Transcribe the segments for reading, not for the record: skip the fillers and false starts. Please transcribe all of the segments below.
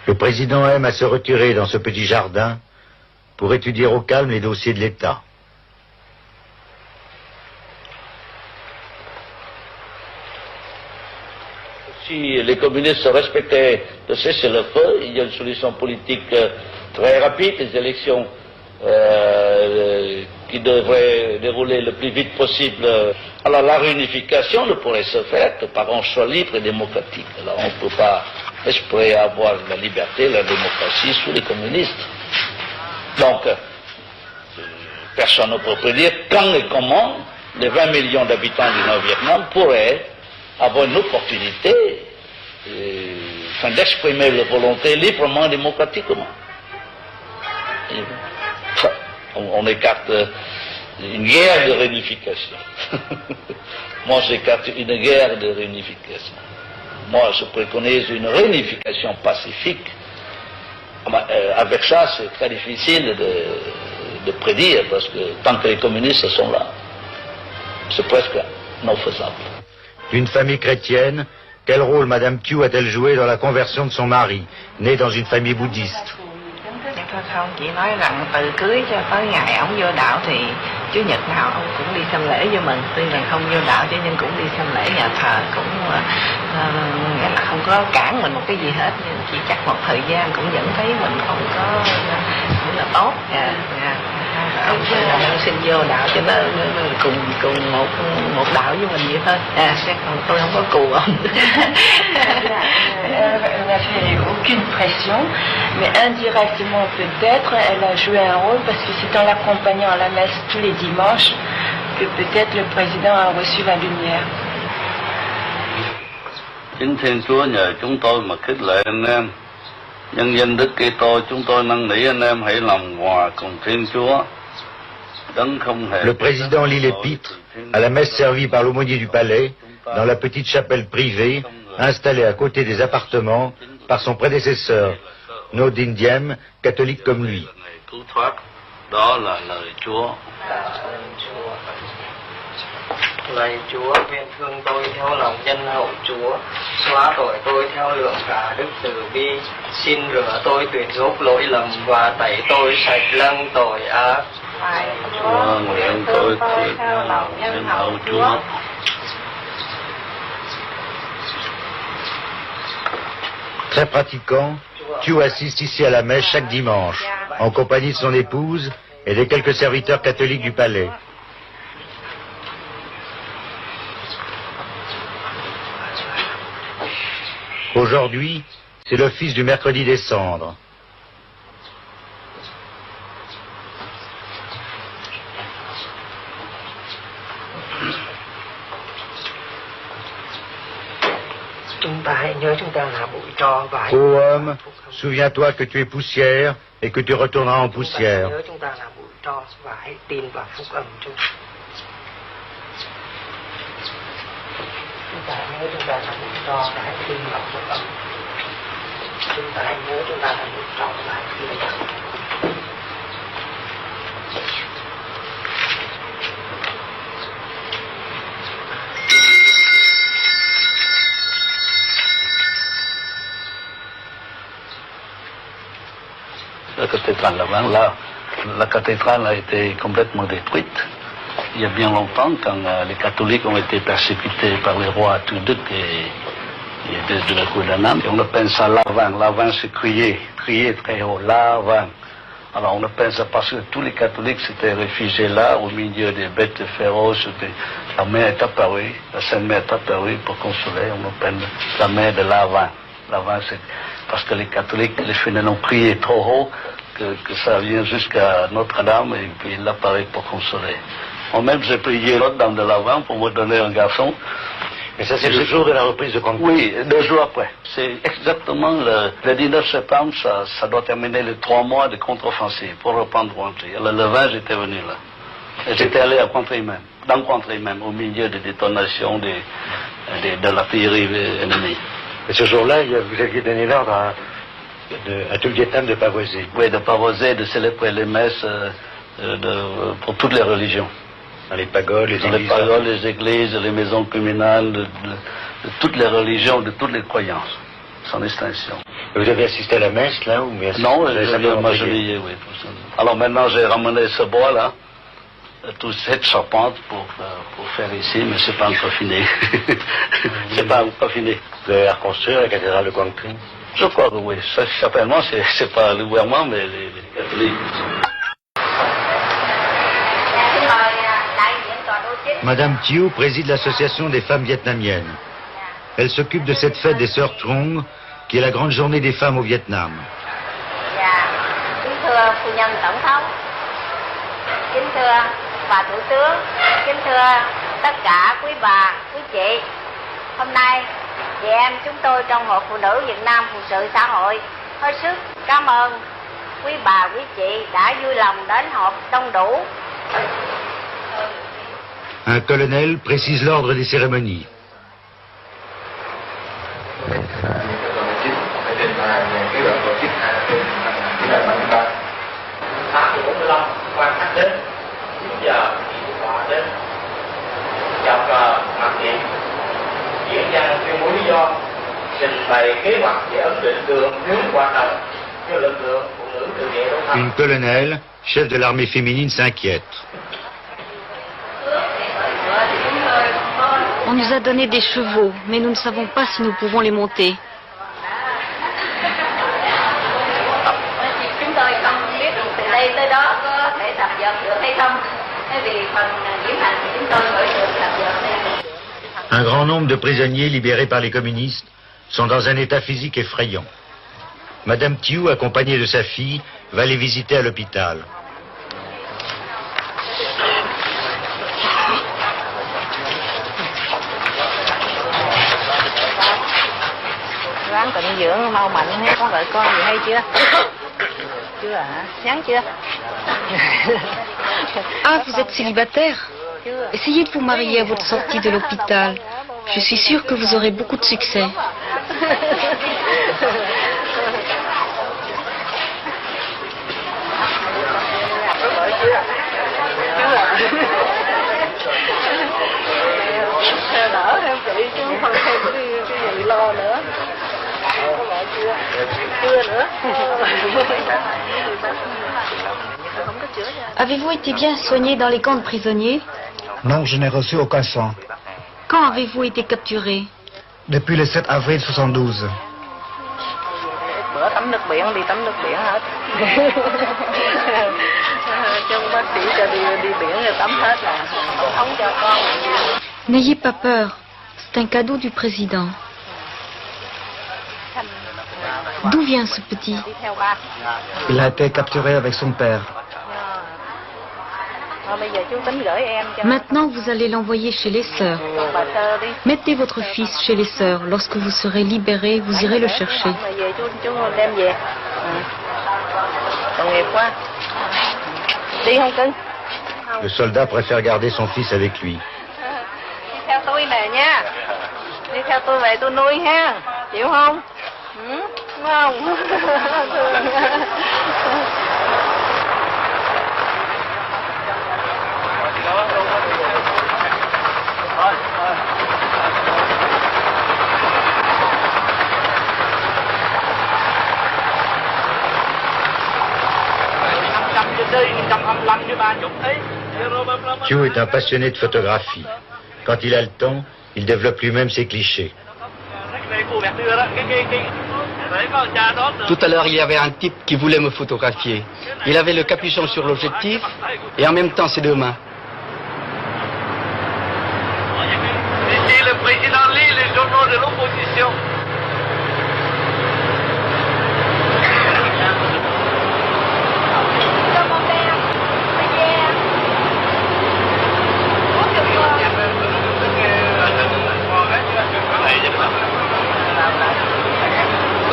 Le président aime à se retirer dans ce petit jardin pour étudier au calme les dossiers de l'État. Si les communistes respectaient le cessez-le-feu, il y a une solution politique très rapide, les élections qui devraient dérouler le plus vite possible. Alors la réunification ne pourrait se faire que par un choix libre et démocratique. Alors on ne peut pas espérer avoir la liberté, la démocratie sous les communistes. Donc, personne ne peut prédire quand et comment les 20 millions d'habitants du Nord-Vietnam pourraient avoir une opportunité d'exprimer leur volonté librement et démocratiquement. On écarte une guerre de réunification. Moi, j'écarte une guerre de réunification. Moi, je préconise une réunification pacifique. Avec ça, c'est très difficile de prédire, parce que tant que les communistes sont là, c'est presque non faisable. Une famille chrétienne, quel rôle Madame Thieu a-t-elle joué dans la conversion de son mari, né dans une famille bouddhiste? Không, chỉ nói rằng từ cưới cho tới ngày ông vô đạo thì Chủ nhật nào ông cũng đi xem lễ cho mình, tuy rằng không vô đạo chứ nhưng cũng đi xem lễ nhà thờ, cũng nghĩa là không có cản mình một cái gì hết, nhưng chỉ chắc một thời gian cũng vẫn thấy mình không có cũng là tốt. Ông xin vô đạo cho nó cùng một đạo với mình vậy thôi. Chắc còn tôi không có cù ông. Elle n'a fait aucune pression, mais indirectement peut-être elle a joué un rôle parce que c'est en l'accompagnant à la messe tous les dimanches que peut-être le président a reçu la lumière. Chính Thiên Chúa nhờ chúng tôi mà khích lệ anh em. Nhân danh Đức Kitô chúng tôi năn nỉ anh em hãy làm hòa cùng Thiên Chúa. Le président lit l'épître à la messe servie par l'aumônier du palais dans la petite chapelle privée installée à côté des appartements par son prédécesseur, No Dinh Diem, catholique comme lui. Đó là lời Chúa. Lạy Chúa, nguyện thương tôi theo lòng nhân hậu Chúa, xóa tội tôi theo lượng cả đức từ bi, xin rửa tôi tuyệt gốc lỗi lầm và tẩy tôi sạch lăng tội ác. Chúa, nguyện tôi theo lòng nhân hậu Chúa. Très pratiquant, Thieu assiste ici à la messe chaque dimanche, en compagnie de son épouse et des quelques serviteurs catholiques du palais. Aujourd'hui, c'est l'office du mercredi des cendres. Ô homme, souviens-toi que tu es poussière et que tu retourneras en poussière. La cathédrale a été complètement détruite. Il y a bien longtemps, quand les catholiques ont été persécutés par les rois Tuduc et de la cour d'Annam. Et on appelle ça l'avant. L'avant, c'est crier très haut, l'avant. Alors on appelle ça parce que tous les catholiques s'étaient réfugiés là, au milieu des bêtes féroces. La mère est apparue, la Sainte Mère est apparue pour consoler. On appelle la mère de l'avant. L'avant, c'est parce que les catholiques, les fidèles ont crié trop haut que ça vient jusqu'à Notre-Dame et puis il apparaît pour consoler. Moi-même, j'ai prié l'autre dame de l'avant pour me donner un garçon. Mais ça, c'est le jour de la reprise de Conquête. Oui, 2 jours après. C'est exactement le 19 septembre, ça doit terminer les 3 mois de contre-offensive pour reprendre Contrée. Le 20, j'étais venu là. Et j'étais allé à Contrée même, dans Contrée même, au milieu des détonations de l'artillerie ennemie. Et ce jour-là, vous aviez donné l'ordre à tout le Vietnam de pavoiser. Oui, de pavoiser, de célébrer les messes pour toutes les religions. Dans les pagodes, les églises. Dans les pagodes, les églises, les maisons communales, de toutes les religions, de toutes les croyances, sans distinction. Vous avez assisté à la messe, là, ou bien? Non, vous avez simplement moi prié? je l'ai, oui. Alors maintenant, j'ai ramené ce bois, là, toute cette charpente pour faire ici, mais c'est pas encore fini. C'est pas encore fini. Vous allez la reconstruire, la cathédrale de Guangping? Je crois que oui. Ça, certainement, c'est pas le gouvernement, mais les catholiques. Madame Thieu préside l'association des femmes vietnamiennes. Elle s'occupe de cette fête des Sœurs Trong, qui est la grande journée des femmes au Vietnam. Kính thưa phu nhân tổng thống, kính thưa bà thủ tướng, kính thưa tất cả quý bà, quý chị. Hôm nay, chị em chúng tôi trong Hội Phụ nữ Việt Nam Phụ sự xã hội hết sức cảm ơn quý bà, quý chị đã vui lòng đến họp đông đủ. Un colonel précise l'ordre des cérémonies. Quan khách đến 9 giờ họ đến chào cờ mặc niệm diễn văn tuyên bố lý do trình bày kế hoạch về ấn định đường hướng hoạt động cho lực lượng phụ nữ tự vệ đấu tranh. Une colonelle, chef de l'armée féminine, s'inquiète. On nous a donné des chevaux, mais nous ne savons pas si nous pouvons les monter. Chúng tôi không biết từ đây tới đó có thể tập dượt được hay không. Vì phần diễm hành thì chúng tôi mới được tập dượt đây. Un grand nombre de prisonniers libérés par les communistes sont dans un état physique effrayant. Madame Thieu, accompagnée de sa fille, va les visiter à l'hôpital. Ráng tịnh dưỡng mau mạnh ha, có vợ con gì hay chưa? Chưa hả? Nhắn chưa? Ah, vous êtes célibataire? Essayez de vous marier à votre sortie de l'hôpital. Je suis sûre que vous aurez beaucoup de succès. Đỡ em chị chứ không thêm cái gì lo nữa. Chưa nữa. Avez-vous été bien soigné dans les camps de prisonniers? Non, je n'ai reçu aucun sang. Quand avez-vous été capturé? Depuis le 7 avril 72. Bữa tắm nước biển đi tắm nước biển hết. Trong bác sĩ cho đi biển rồi tắm hết là không cho con. N'ayez pas peur, c'est un cadeau du président. D'où vient ce petit? Il a été capturé avec son père. Maintenant, vous allez l'envoyer chez les sœurs. Mettez votre fils chez les sœurs. Lorsque vous serez libéré, vous irez le chercher. Le soldat préfère garder son fils avec lui. Theo tôi nè nha. Đi theo tôi về tôi nuôi ha. Chịu không? Đúng không? Thieu est un passionné de photographie. Quand il a le temps, il développe lui-même ses clichés. Tout à l'heure, il y avait un type qui voulait me photographier. Il avait le capuchon sur l'objectif et en même temps ses deux mains. Ici, le président lit les journaux de l'opposition.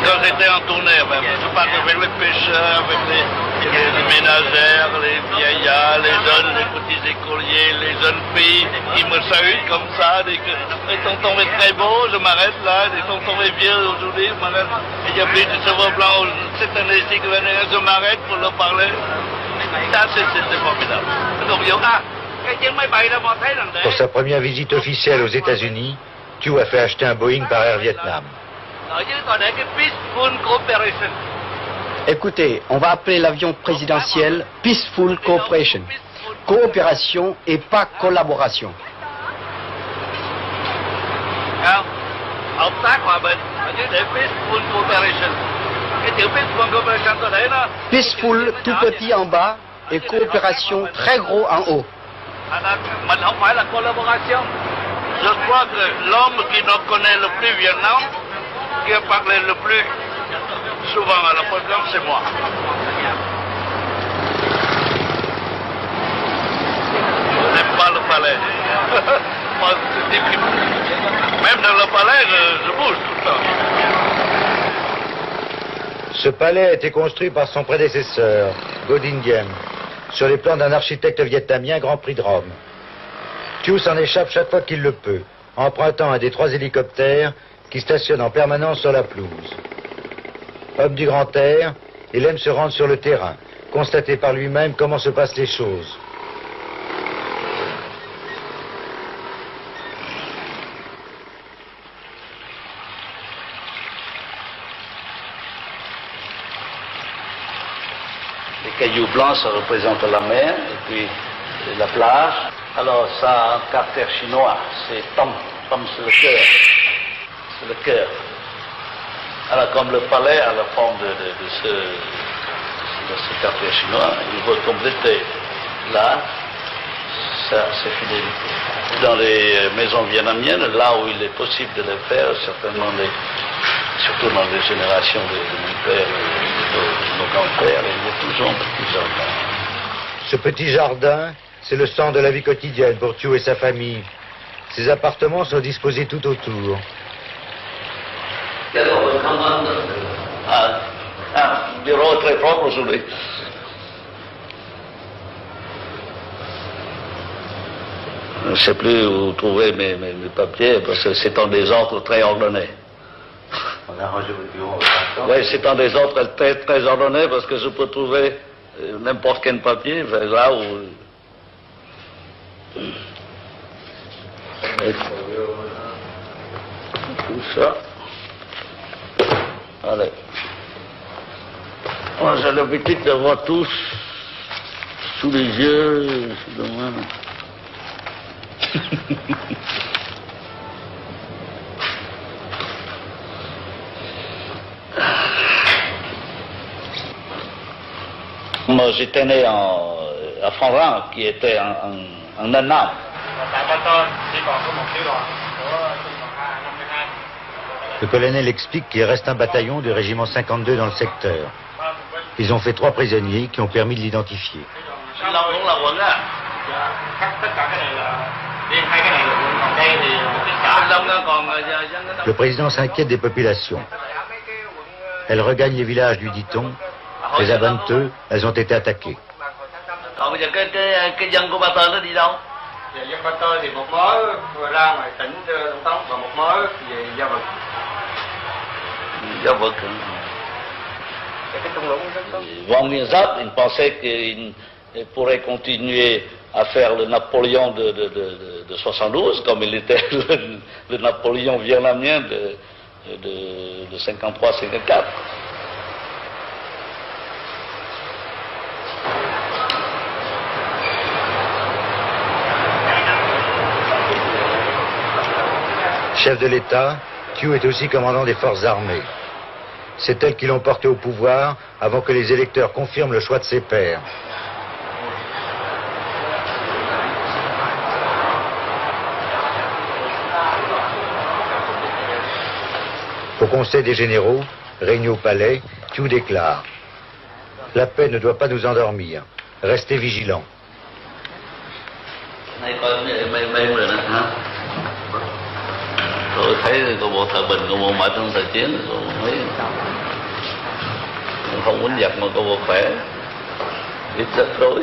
Quand j'étais en tournée, je parle avec les pêcheurs, avec les ménagères, les vieillards, les jeunes, les petits écoliers, les jeunes filles qui me saluent comme ça. Ils sont tombés très beaux, je m'arrête là. Ils sont tombés vieux aujourd'hui, je m'arrête. Il y a plus de cheveux blancs cette année-ci que je m'arrête pour leur parler. Ça, c'est formidable. Pour sa première visite officielle aux États-Unis, Thieu a fait acheter un Boeing par Air Vietnam. Écoutez, on va appeler l'avion présidentiel Peaceful Cooperation. Coopération et pas collaboration. Peaceful tout petit en bas et coopération très gros en haut. Je crois que l'homme qui nous connaît le plus Vietnam, qui a parlé le plus souvent à la présidence, c'est moi. Je n'aime pas le palais. Moi, c'est difficile. Même dans le palais, je bouge tout le temps. Ce palais a été construit par son prédécesseur, Ngo Dinh Diem, sur les plans d'un architecte vietnamien Grand Prix de Rome. Thieu s'en échappe chaque fois qu'il le peut, empruntant un des 3 hélicoptères qui stationnent en permanence sur la pelouse. Homme du grand air, il aime se rendre sur le terrain, constater par lui-même comment se passent les choses. Les cailloux blancs, ça représente la mer, et puis la plage. Alors ça, en caractère chinois, c'est Tom. Tom, c'est le cœur. C'est le cœur. Alors comme le palais a la forme de ce caractère chinois, il veut compléter là sa fidélité. Dans les maisons vietnamiennes, là où il est possible de le faire, certainement, surtout dans les générations de mon père et de nos grands-pères, il y a toujours un petit jardin. Ce petit jardin, c'est le centre de la vie quotidienne pour Thieu et sa famille. Ses appartements sont disposés tout autour. Un bureau très propre aujourd'hui. Je ne sais plus où trouver mes papiers, parce que c'est en désordre très ordonné. Oui, c'est en désordre très, très ordonné, parce que je peux trouver n'importe quel papier, là où... Tout ça. Allez. Moi, j'ai l'habitude d'avoir tous sous les yeux. Moi, j'étais né à Phan-Rang, qui était en Nam. Le colonel explique qu'il reste un bataillon du régiment 52 dans le secteur. Ils ont fait 3 prisonniers qui ont permis de l'identifier. Le président s'inquiète des populations. Elles regagnent les villages, lui dit-on. Les à Banteux, elles ont été attaquées. Dân Ba Tơ thì một mớ vừa ra ngoài tỉnh Đông Tông và một mớ về Gia Vực. Gia Vực. Vang Minh Giáp, il pensait qu'il pourrait continuer à faire le Napoléon de 72, comme il était le Napoléon vietnamien de 53-54. Chef de l'État, Thieu est aussi commandant des forces armées. C'est elles qui l'ont porté au pouvoir avant que les électeurs confirment le choix de ses pairs. Au Conseil des généraux, réunis au palais, Thieu déclare « La paix ne doit pas nous endormir. Restez vigilants. » Tôi thấy có bộ thời bình, có bộ mãi trong thời chiến, mấy không quýnh giặc mà có bộ khỏe, ít rất rối.